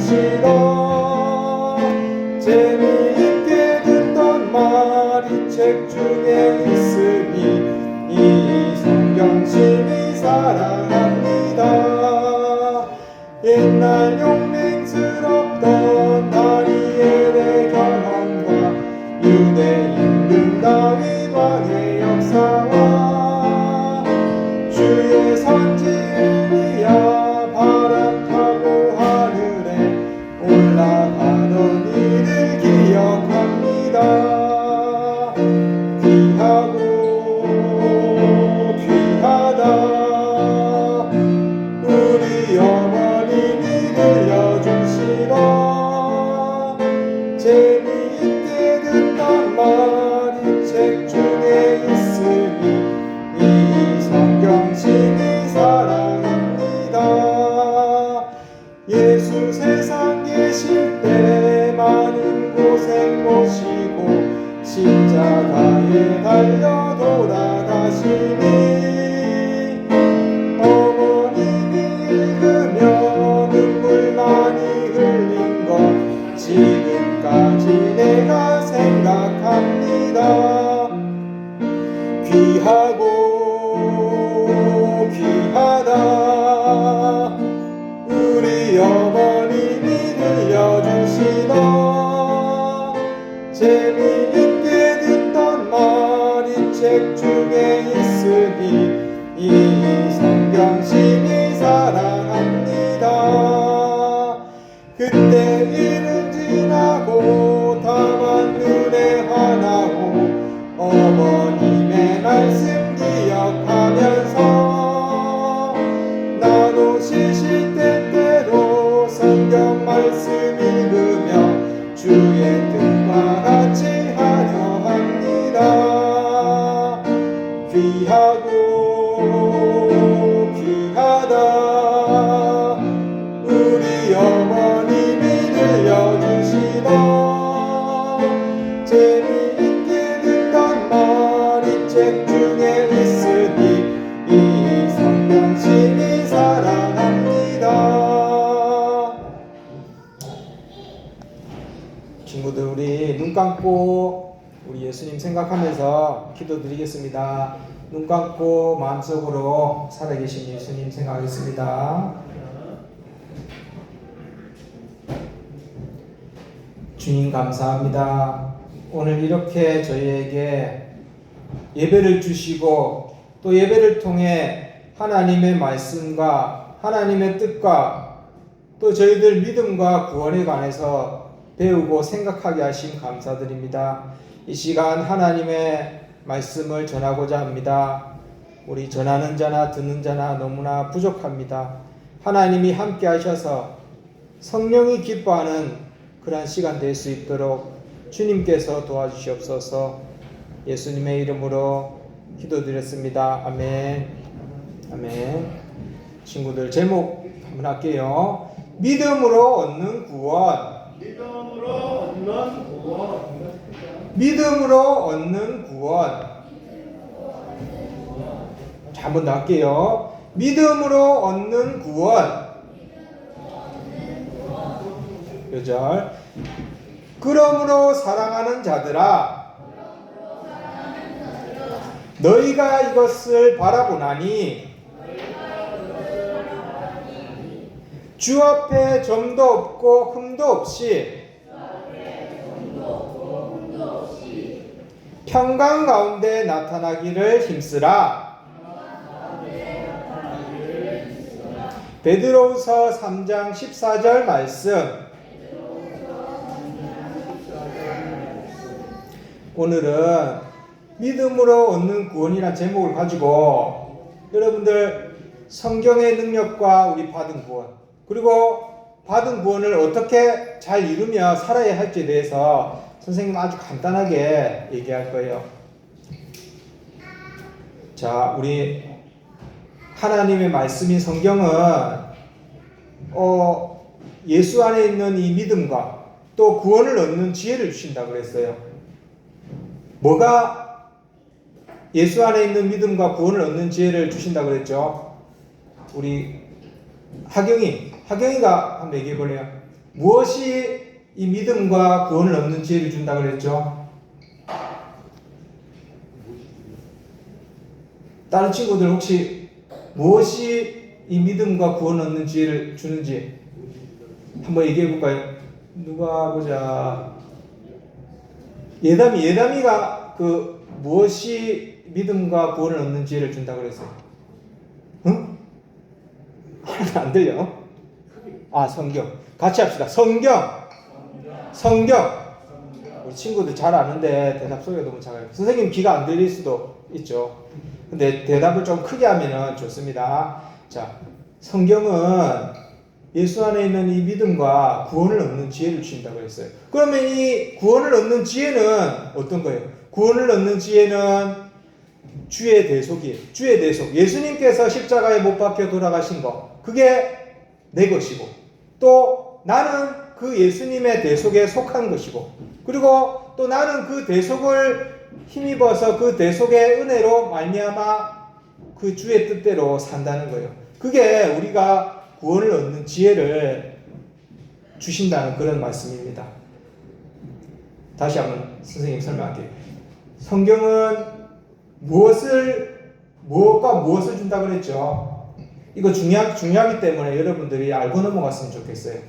주시더 재미있게 듣던 말이 책 중에 있으니 이 성경 심히 사랑합니다. 옛날 용맹스럽던 다니엘의 경험과 유대 임금 다윗 왕의 역사와 주의 선지 엘리야 바람 타고 하늘에 올라가던 이들 기억합니다. 귀하고 귀하다 우리 어머님이 들려주시던 재미있게 듣던 말이 책 중에 있으니 이 성경 심히 사랑합니다. 예수 세상 계실 때 많은 고생 모시고 십자가에 달려 돌아가시니 어머님이 읽으며 눈물 많이 흘린 것 지금까지 내가 생각합니다. 귀하고 귀하다 우리 어머님이 들려주시던 재미있게 듣던 말이 책 중에 있으니 이 성경 심히 사랑합니다. 그때 일은 지나고 다만 눈에 환하고 어머님의 말씀 기억하면서 나도 쉬실 때때로 성경 말씀 읽으며 주의 뜻과 같이 하려 합니다. 귀하고 귀하다 우리 어머님이 들려주시던 재미있게 듣던 말이 책 중에 있으니 이 성경 심히 사랑합니다. 친구들 우리 눈 감고 우리 예수님 생각하면서 기도드리겠습니다. 눈 감고 마음속으로 살아계신 예수님 생각하겠습니다. 주님 감사합니다. 오늘 이렇게 저희에게 예배를 주시고 또 예배를 통해 하나님의 말씀과 하나님의 뜻과 또 저희들 믿음과 구원에 관해서 배우고 생각하게 하심 감사드립니다. 이 시간 하나님의 말씀을 전하고자 합니다. 우리 전하는 자나 듣는 자나 너무나 부족합니다. 하나님이 함께 하셔서 성령이 기뻐하는 그러한 시간 될 수 있도록 주님께서 도와주시옵소서. 예수님의 이름으로 기도드렸습니다. 아멘. 아멘. 친구들 제목 한번 할게요. 믿음으로 얻는 구원. 믿음으로 얻는 구원. 믿음으로 얻는 구원. 자, 한 번 더 할게요. 믿음으로 얻는 구원. 요절. 그러므로 사랑하는 자들아, 너희가 이것을 바라보나니 주 앞에 점도 없고 흠도 없이 평강 가운데 나타나기를 힘쓰라. 베드로후서 3장 14절 말씀. 오늘은 믿음으로 얻는 구원이라는 제목을 가지고 여러분들 성경의 능력과 우리 받은 구원, 그리고 받은 구원을 어떻게 잘 이루며 살아야 할지에 대해서 선생님 아주 간단하게 얘기할 거예요. 자, 우리 하나님의 말씀인 성경은 예수 안에 있는 이 믿음과 또 구원을 얻는 지혜를 주신다고 그랬어요. 뭐가 예수 안에 있는 믿음과 구원을 얻는 지혜를 주신다고 그랬죠? 우리 하경이가 한번 얘기해 볼래요? 무엇이 이 믿음과 구원을 얻는 지혜를 준다 그랬죠? 다른 친구들 혹시 무엇이 이 믿음과 구원을 얻는 지혜를 주는지 한번 얘기해 볼까요? 누가 보자. 예담이가 그 무엇이 믿음과 구원을 얻는 지혜를 준다 그랬어요? 응? 하나도 안 들려? 아, 성경. 같이 합시다. 성경. 우리 친구들 잘 아는데 대답 소리가 너무 작아요. 선생님 귀가 안 들릴 수도 있죠. 근데 대답을 좀 크게 하면 좋습니다. 자, 성경은 예수 안에 있는 이 믿음과 구원을 얻는 지혜를 주신다고 했어요. 그러면 이 구원을 얻는 지혜는 어떤 거예요? 구원을 얻는 지혜는 주의 대속이에요. 주의 대속. 예수님께서 십자가에 못 박혀 돌아가신 것. 그게 내 것이고, 또 나는 그 예수님의 대속에 속한 것이고, 그리고 또 나는 그 대속을 힘입어서 그 대속의 은혜로 말미암아 그 주의 뜻대로 산다는 거예요. 그게 우리가 구원을 얻는 지혜를 주신다는 그런 말씀입니다. 다시 한번 선생님 설명할게요. 성경은 무엇과 무엇을 준다고 그랬죠? 이거 중요하기 때문에 여러분들이 알고 넘어갔으면 좋겠어요.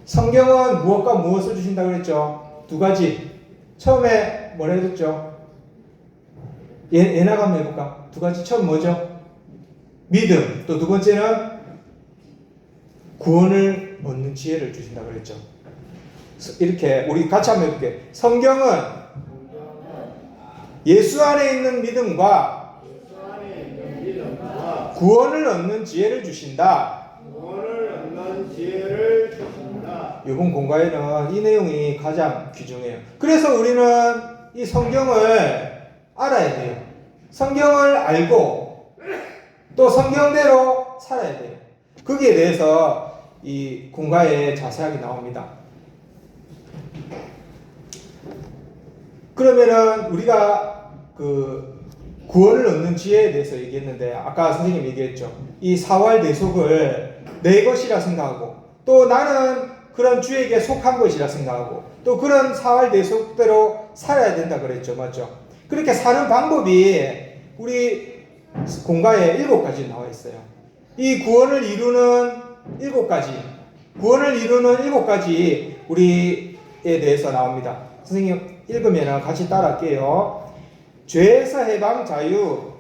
성경은 무엇과 무엇을 주신다고 그랬죠? 두 가지. 처음에 뭐라 했죠? 예나가 한번 해볼까? 두 가지. 처음 뭐죠? 믿음. 또 두 번째는 구원을 얻는 지혜를 주신다고 그랬죠. 이렇게 우리 같이 한번 해볼게요. 성경은 예수 안에 있는 믿음과 구원을 얻는 지혜를 주신다. 이번 공과에는 이 내용이 가장 귀중해요. 그래서 우리는 이 성경을 알아야 돼요. 성경을 알고 또 성경대로 살아야 돼요. 거기에 대해서 이 공과에 자세하게 나옵니다. 그러면은 우리가 그 구원을 얻는 지혜에 대해서 얘기했는데, 아까 선생님이 얘기했죠. 이 사활 대속을 내 것이라 생각하고, 또 나는 그런 주에게 속한 것이라 생각하고, 또 그런 사활 대속대로 살아야 된다 그랬죠. 맞죠? 그렇게 사는 방법이 우리 공과에 7가지 나와 있어요. 이 구원을 이루는 7가지, 우리에 대해서 나옵니다. 선생님 읽으면 같이 따라할게요. 죄에서 해방 자유,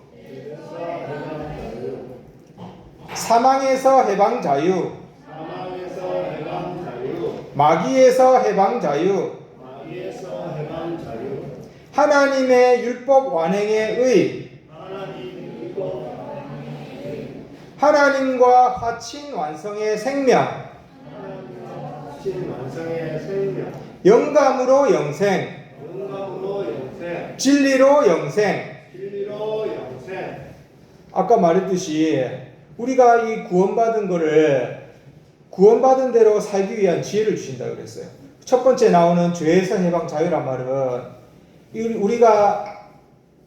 사망에서 해방 자유, 마귀에서 해방 자유, 하나님의 율법 완행의 의, 하나님과 화친 완성의 생명, 영감으로 영생, 진리로 영생. 아까 말했듯이 우리가 이 구원받은 대로 살기 위한 지혜를 주신다고 그랬어요. 첫 번째 나오는 죄에서 해방 자유란 말은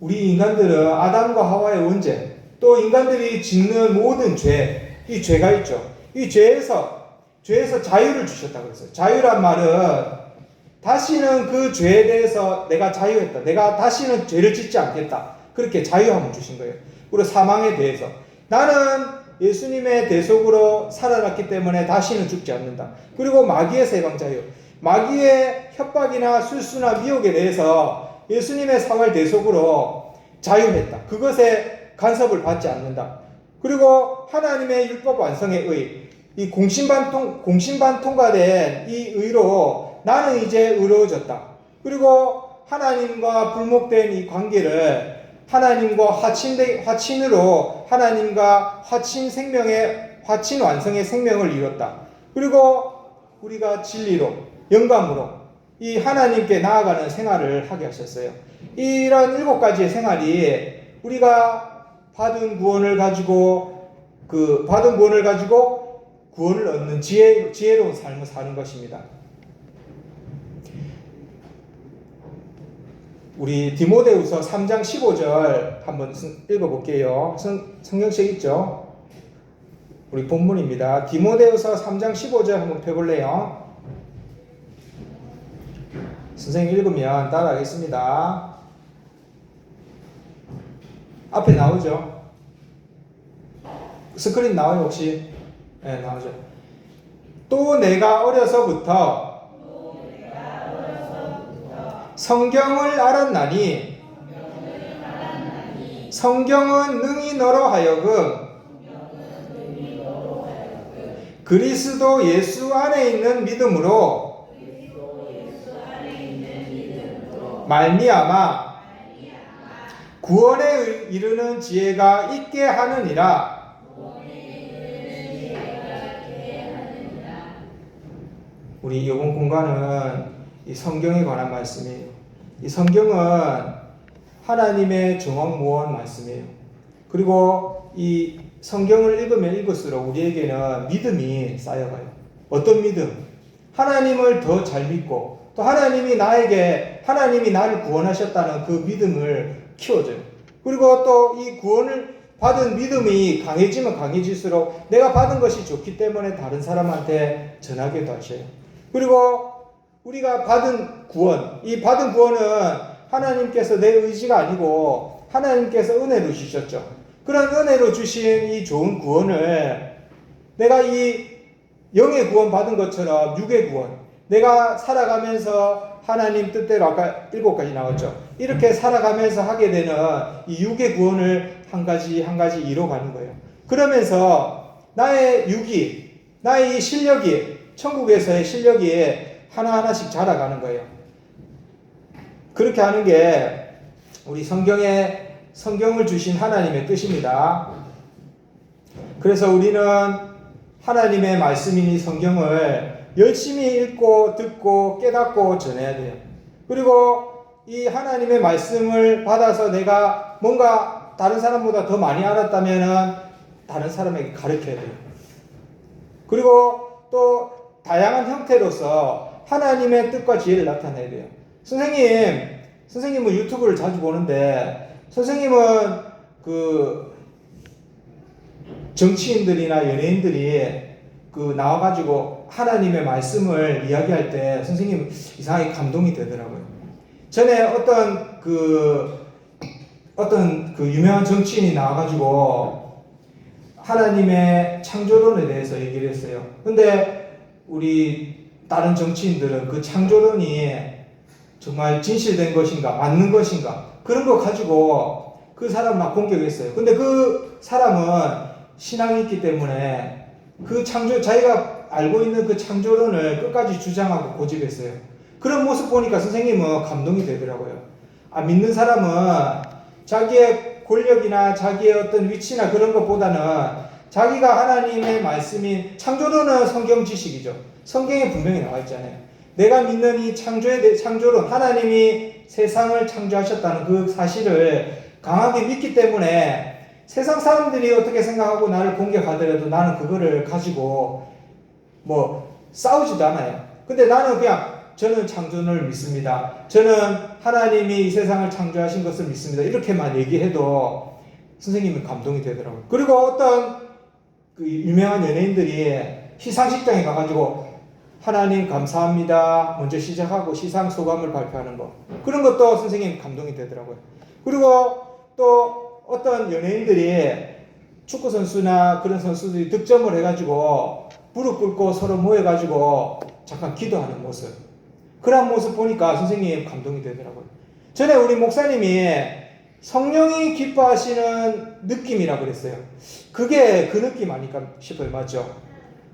우리 인간들은 아담과 하와의 원죄, 또 인간들이 짓는 모든 죄, 이 죄가 있죠. 이 죄에서 자유를 주셨다고 그랬어요. 자유란 말은 다시는 그 죄에 대해서 내가 자유했다. 내가 다시는 죄를 짓지 않겠다. 그렇게 자유함을 주신 거예요. 그리고 사망에 대해서 나는 예수님의 대속으로 살아났기 때문에 다시는 죽지 않는다. 그리고 마귀에서 해방 자유. 마귀의 협박이나 술수나 미혹에 대해서 예수님의 사활 대속으로 자유했다. 그것에 간섭을 받지 않는다. 그리고 하나님의 율법 완성의 의. 이 공신반 통과된 이 의로 나는 이제 의로워졌다. 그리고 하나님과 불목된 이 관계를 하나님과 화친으로 하나님과 화친 완성의 생명을 이뤘다. 그리고 우리가 진리로, 영감으로 이 하나님께 나아가는 생활을 하게 하셨어요. 이런 7가지의 생활이 우리가 받은 구원을 가지고 구원을 얻는 지혜로운 삶을 사는 것입니다. 우리 디모데후서 3장 15절 한번 읽어볼게요. 성경책 있죠? 우리 본문입니다. 디모데후서 3장 15절 한번 펴볼래요? 선생님 읽으면 따라하겠습니다. 앞에 나오죠? 스크린 나와요 혹시? 네, 나오죠. 또 내가 어려서부터 성경을 알았나니 성경은 능히 너로 하여금 그리스도 예수 안에 있는 믿음으로 말미암아 구원에 이르는 지혜가 있게 하느니라. 우리 이번 공간은 이 성경에 관한 말씀이에요. 이 성경은 하나님의 정확무원 말씀이에요. 그리고 이 성경을 읽으면 읽을수록 우리에게는 믿음이 쌓여가요. 어떤 믿음? 하나님을 더 잘 믿고 또 하나님이 나를 구원하셨다는 그 믿음을 키워줘요. 그리고 또 이 구원을 받은 믿음이 강해지면 강해질수록 내가 받은 것이 좋기 때문에 다른 사람한테 전하기도 하셔요. 그리고 우리가 받은 구원, 이 받은 구원은 하나님께서 내 의지가 아니고 하나님께서 은혜로 주셨죠. 그런 은혜로 주신 이 좋은 구원을 내가 이 영의 구원 받은 것처럼 육의 구원, 내가 살아가면서 하나님 뜻대로 아까 7가지 나왔죠. 이렇게 살아가면서 하게 되는 이 육의 구원을 한 가지 한 가지 이뤄가는 거예요. 그러면서 나의 육이, 나의 이 실력이, 천국에서의 실력이 하나하나씩 자라가는 거예요. 그렇게 하는 게 우리 성경을 주신 하나님의 뜻입니다. 그래서 우리는 하나님의 말씀인 이 성경을 열심히 읽고 듣고 깨닫고 전해야 돼요. 그리고 이 하나님의 말씀을 받아서 내가 뭔가 다른 사람보다 더 많이 알았다면 다른 사람에게 가르쳐야 돼요. 그리고 또 다양한 형태로서 하나님의 뜻과 지혜를 나타내야 돼요. 선생님은 유튜브를 자주 보는데 선생님은 그 정치인들이나 연예인들이 그 나와가지고 하나님의 말씀을 이야기할 때 선생님 이상하게 감동이 되더라고요. 전에 어떤 그 유명한 정치인이 나와가지고 하나님의 창조론에 대해서 얘기를 했어요. 근데 우리 다른 정치인들은 그 창조론이 정말 진실된 것인가, 맞는 것인가, 그런 거 가지고 그 사람 막 공격했어요. 근데 그 사람은 신앙이 있기 때문에 자기가 알고 있는 그 창조론을 끝까지 주장하고 고집했어요. 그런 모습 보니까 선생님은 감동이 되더라고요. 믿는 사람은 자기의 권력이나 자기의 어떤 위치나 그런 것보다는 자기가 하나님의 말씀인 창조론은 성경 지식이죠. 성경에 분명히 나와 있잖아요. 내가 믿는 이 창조론, 하나님이 세상을 창조하셨다는 그 사실을 강하게 믿기 때문에 세상 사람들이 어떻게 생각하고 나를 공격하더라도 나는 그거를 가지고 싸우지도 않아요. 근데 나는 저는 창조론을 믿습니다. 저는 하나님이 이 세상을 창조하신 것을 믿습니다. 이렇게만 얘기해도 선생님은 감동이 되더라고요. 그리고 어떤 그 유명한 연예인들이 시상식장에 가가지고 하나님 감사합니다 먼저 시작하고 시상 소감을 발표하는 거, 그런 것도 선생님 감동이 되더라고요. 그리고 또 어떤 연예인들이 축구 선수나 그런 선수들이 득점을 해가지고 무릎 꿇고 서로 모여가지고 잠깐 기도하는 모습, 그런 모습 보니까 선생님 감동이 되더라고요. 전에 우리 목사님이 성령이 기뻐하시는 느낌이라 그랬어요. 그게 그 느낌 아닐까 싶어요. 맞죠?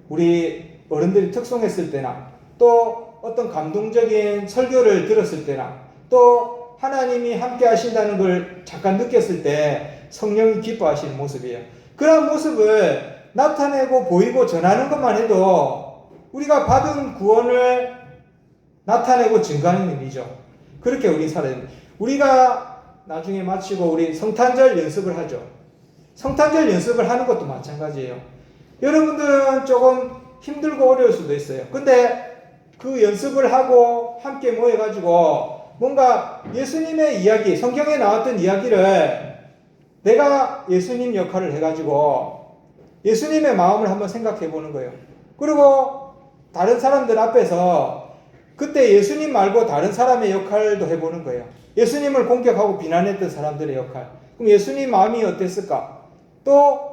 우리 어른들이 특송했을 때나 또 어떤 감동적인 설교를 들었을 때나 또 하나님이 함께 하신다는 걸 잠깐 느꼈을 때 성령이 기뻐하시는 모습이에요. 그런 모습을 나타내고 보이고 전하는 것만 해도 우리가 받은 구원을 나타내고 증가하는 의미죠. 그렇게 우리 살아야 됩니다. 우리가 나중에 마치고 우리 성탄절 연습을 하죠. 성탄절 연습을 하는 것도 마찬가지예요. 여러분들은 조금 힘들고 어려울 수도 있어요. 근데 그 연습을 하고 함께 모여가지고 뭔가 예수님의 이야기, 성경에 나왔던 이야기를 내가 예수님 역할을 해가지고 예수님의 마음을 한번 생각해 보는 거예요. 그리고 다른 사람들 앞에서 그때 예수님 말고 다른 사람의 역할도 해보는 거예요. 예수님을 공격하고 비난했던 사람들의 역할. 그럼 예수님 마음이 어땠을까? 또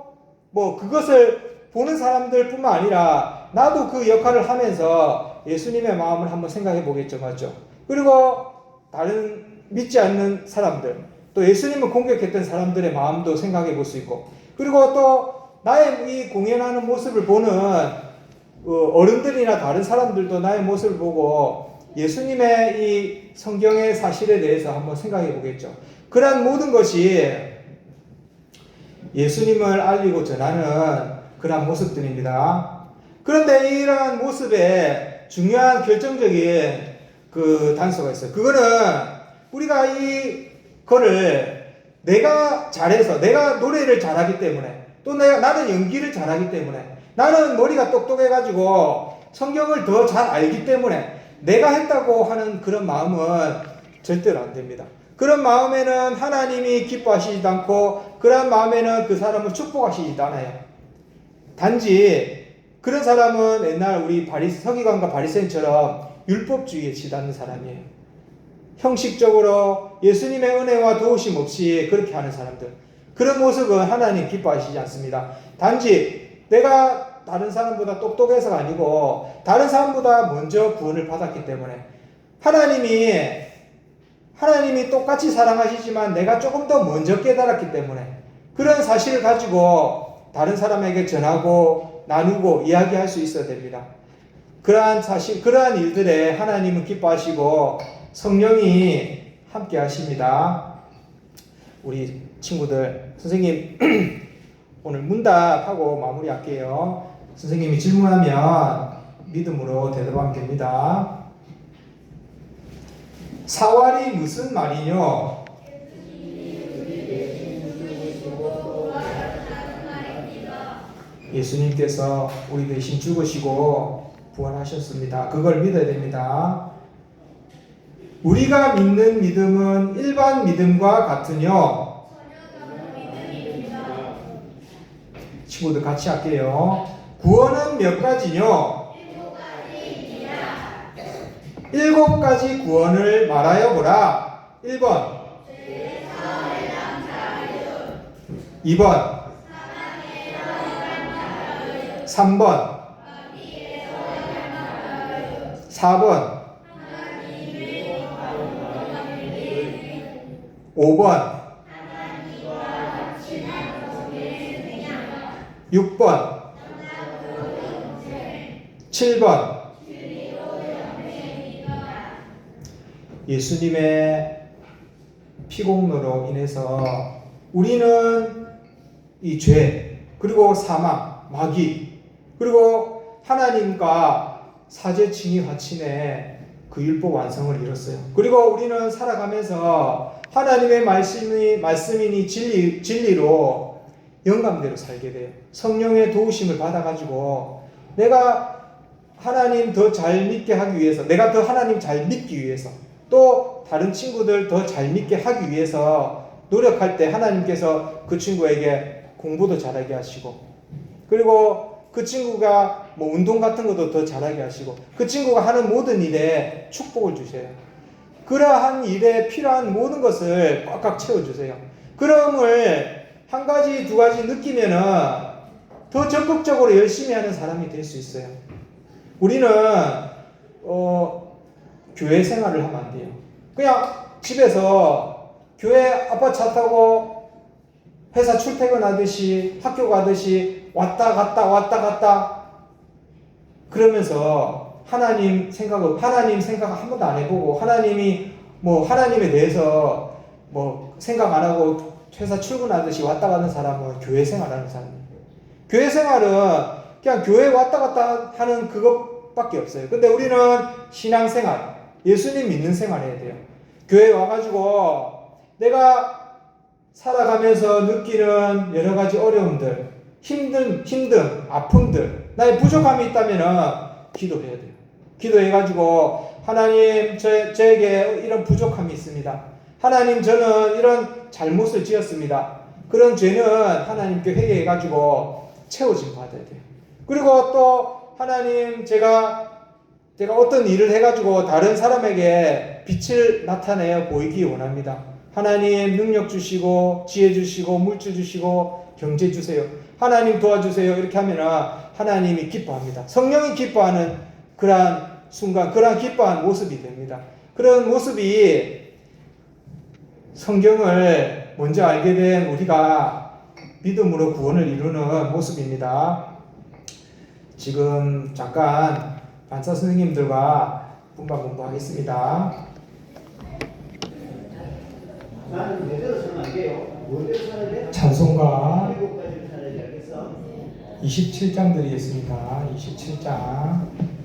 뭐 그것을 보는 사람들뿐만 아니라 나도 그 역할을 하면서 예수님의 마음을 한번 생각해 보겠죠, 맞죠? 그리고 다른 믿지 않는 사람들, 또 예수님을 공격했던 사람들의 마음도 생각해 볼 수 있고, 그리고 또 나의 이 공연하는 모습을 보는 어른들이나 다른 사람들도 나의 모습을 보고 예수님의 이 성경의 사실에 대해서 한번 생각해 보겠죠. 그러한 모든 것이 예수님을 알리고 전하는 그러한 모습들입니다. 그런데 이러한 모습에 중요한 결정적인 그 단서가 있어요. 그거는 우리가 이거를 내가 잘해서, 내가 노래를 잘하기 때문에, 또 나는 연기를 잘하기 때문에, 나는 머리가 똑똑해가지고 성경을 더 잘 알기 때문에 내가 했다고 하는 그런 마음은 절대로 안 됩니다. 그런 마음에는 하나님이 기뻐하시지도 않고, 그런 마음에는 그 사람을 축복하시지도 않아요. 단지 그런 사람은 옛날 우리 서기관과 바리새인처럼 율법주의에 치닫는 사람이에요. 형식적으로 예수님의 은혜와 도우심 없이 그렇게 하는 사람들, 그런 모습은 하나님 기뻐하시지 않습니다. 단지 내가 다른 사람보다 똑똑해서가 아니고 다른 사람보다 먼저 구원을 받았기 때문에, 하나님이 똑같이 사랑하시지만 내가 조금 더 먼저 깨달았기 때문에 그런 사실을 가지고 다른 사람에게 전하고 나누고 이야기할 수 있어야 됩니다. 그러한 사실, 그러한 일들에 하나님은 기뻐하시고 성령이 함께 하십니다. 우리 친구들, 선생님 오늘 문답하고 마무리할게요. 선생님이 질문하면 믿음으로 대답하면 됩니다. 사활이 무슨 말이뇨? 예수님께서 우리 대신 죽으시고 부활하셨습니다. 그걸 믿어야 됩니다. 우리가 믿는 믿음은 일반 믿음과 같으뇨? 친구들 같이 할게요. 구원은 몇 가지뇨? 7가지 구원을 말하여 보라. 1번, 2번, 3번, 4번, 5번, 6번, 7번. 예수님의 피공로로 인해서 우리는 이 죄, 그리고 사망, 마귀, 그리고 하나님과 사제칭의 화친의 그 율법 완성을 이뤘어요. 그리고 우리는 살아가면서 하나님의 말씀이니 진리로 영감대로 살게 돼요. 성령의 도우심을 받아가지고 내가 하나님 더 잘 믿게 하기 위해서, 내가 더 하나님 잘 믿기 위해서, 또 다른 친구들 더 잘 믿게 하기 위해서 노력할 때 하나님께서 그 친구에게 공부도 잘하게 하시고, 그리고 그 친구가 뭐 운동 같은 것도 더 잘하게 하시고, 그 친구가 하는 모든 일에 축복을 주세요. 그러한 일에 필요한 모든 것을 꽉꽉 채워주세요. 그럼을 한 가지, 두 가지 느끼면은 더 적극적으로 열심히 하는 사람이 될 수 있어요. 우리는 교회 생활을 하면 안 돼요. 그냥 집에서 교회 아빠 차 타고 회사 출퇴근하듯이, 학교 가듯이 왔다 갔다 그러면서 하나님 생각 한 번도 안 해보고, 하나님에 대해서 생각 안 하고 회사 출근하듯이 왔다 가는 사람은 교회 생활하는 사람이에요. 교회 생활은 그냥 교회 왔다 갔다 하는 그것밖에 없어요. 근데 우리는 신앙생활, 예수님 믿는 생활 해야 돼요. 교회 와가지고 내가 살아가면서 느끼는 여러 가지 어려움들, 힘든 아픔들, 나의 부족함이 있다면 기도해야 돼요. 기도해가지고 하나님, 저에게 이런 부족함이 있습니다. 하나님, 저는 이런 잘못을 지었습니다. 그런 죄는 하나님께 회개해가지고 채워짐 받아야 돼요. 그리고 또 하나님, 제가 제가 어떤 일을 해가지고 다른 사람에게 빛을 나타내어 보이기 원합니다. 하나님 능력 주시고 지혜 주시고 물질 주시고 경제 주세요. 하나님 도와주세요. 이렇게 하면 하나님이 기뻐합니다. 성령이 기뻐하는 그러한 순간, 그러한 기뻐하는 모습이 됩니다. 그런 모습이 성경을 먼저 알게 된 우리가 믿음으로 구원을 이루는 모습입니다. 지금 잠깐 반사 선생님들과 분반 공부하겠습니다. 나는 제대로 서는 안 돼요. 뭐대로 서야 돼? 찬송가 7가지를 서야지 알겠어? 27장 드리겠습니다. 27장.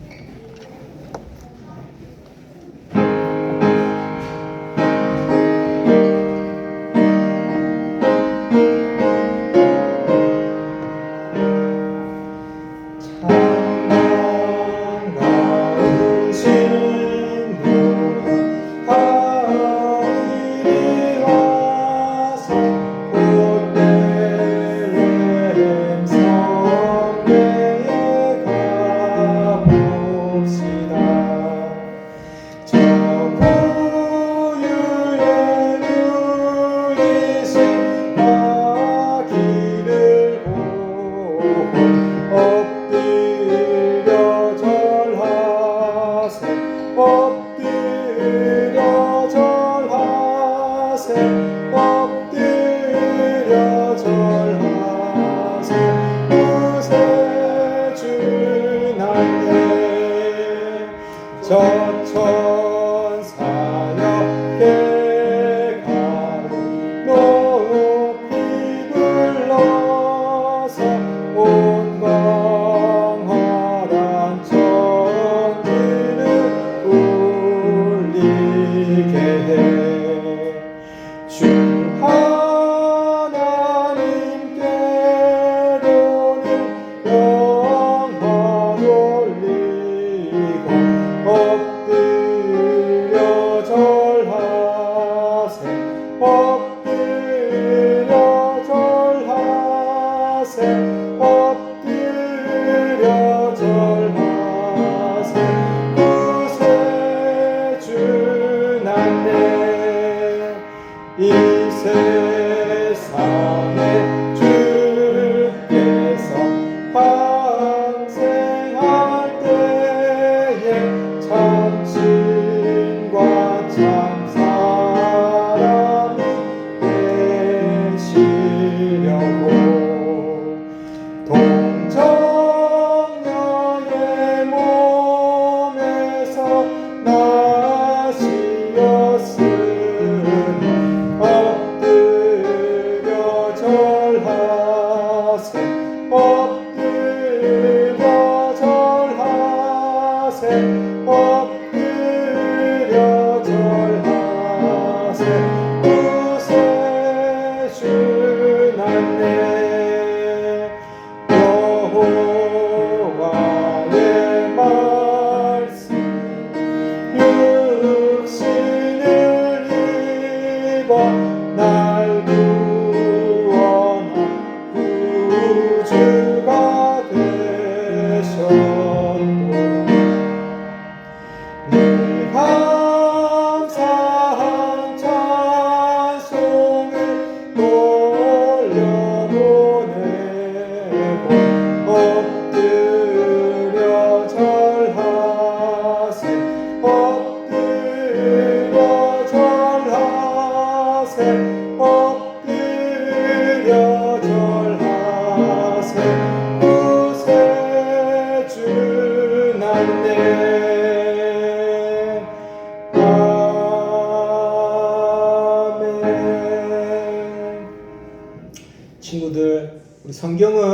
친구들, 우리 성경은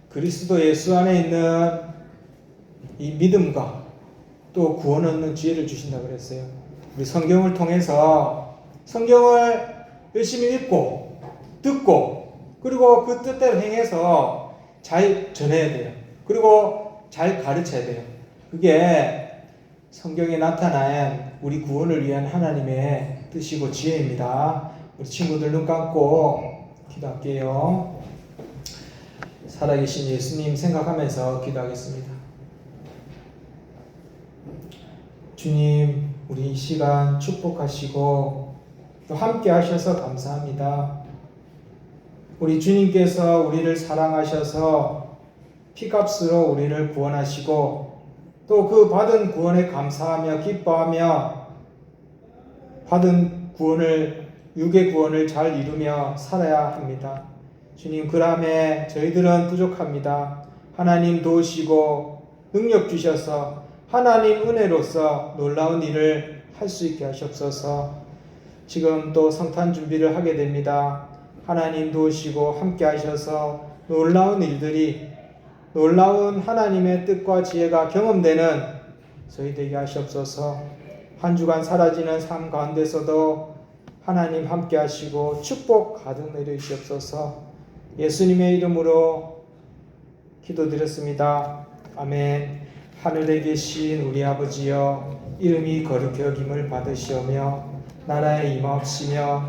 그리스도 예수 안에 있는 이 믿음과 또 구원 얻는 지혜를 주신다고 그랬어요. 우리 성경을 통해서 성경을 열심히 읽고 듣고 그리고 그 뜻대로 행해서 잘 전해야 돼요. 그리고 잘 가르쳐야 돼요. 그게 성경에 나타난 우리 구원을 위한 하나님의 뜻이고 지혜입니다. 우리 친구들 눈 감고 기도할게요. 살아계신 예수님 생각하면서 기도하겠습니다. 주님, 우리 이 시간 축복하시고 또 함께 하셔서 감사합니다. 우리 주님께서 우리를 사랑하셔서 피값으로 우리를 구원하시고 또 그 받은 구원에 감사하며 기뻐하며 받은 구원을, 육의 구원을 잘 이루며 살아야 합니다. 주님, 그람에 저희들은 부족합니다. 하나님 도우시고 능력 주셔서 하나님 은혜로서 놀라운 일을 할 수 있게 하시옵소서. 지금 또 성탄 준비를 하게 됩니다. 하나님 도우시고 함께 하셔서 놀라운 일들이, 놀라운 하나님의 뜻과 지혜가 경험되는 저희 되게 하시옵소서. 한 주간 사라지는 삶 가운데서도 하나님 함께 하시고 축복 가득 내려주시옵소서. 예수님의 이름으로 기도드렸습니다. 아멘. 하늘에 계신 우리 아버지여, 이름이 거룩히 여김을 받으시오며 나라에 임하옵시며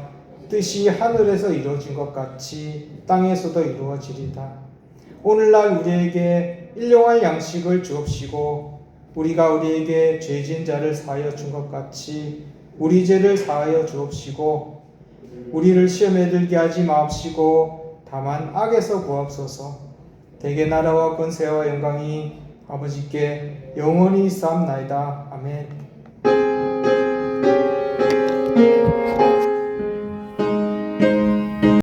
뜻이 하늘에서 이루어진 것 같이 땅에서도 이루어지리다. 오늘날 우리에게 일용할 양식을 주옵시고 우리가 우리에게 죄진 자를 사하여 준 것 같이 우리 죄를 사하여 주옵시고 우리를 시험에 들게 하지 마옵시고 다만 악에서 구하옵소서. 대개 나라와 권세와 영광이 아버지께 영원히 있사옵나이다. 아멘.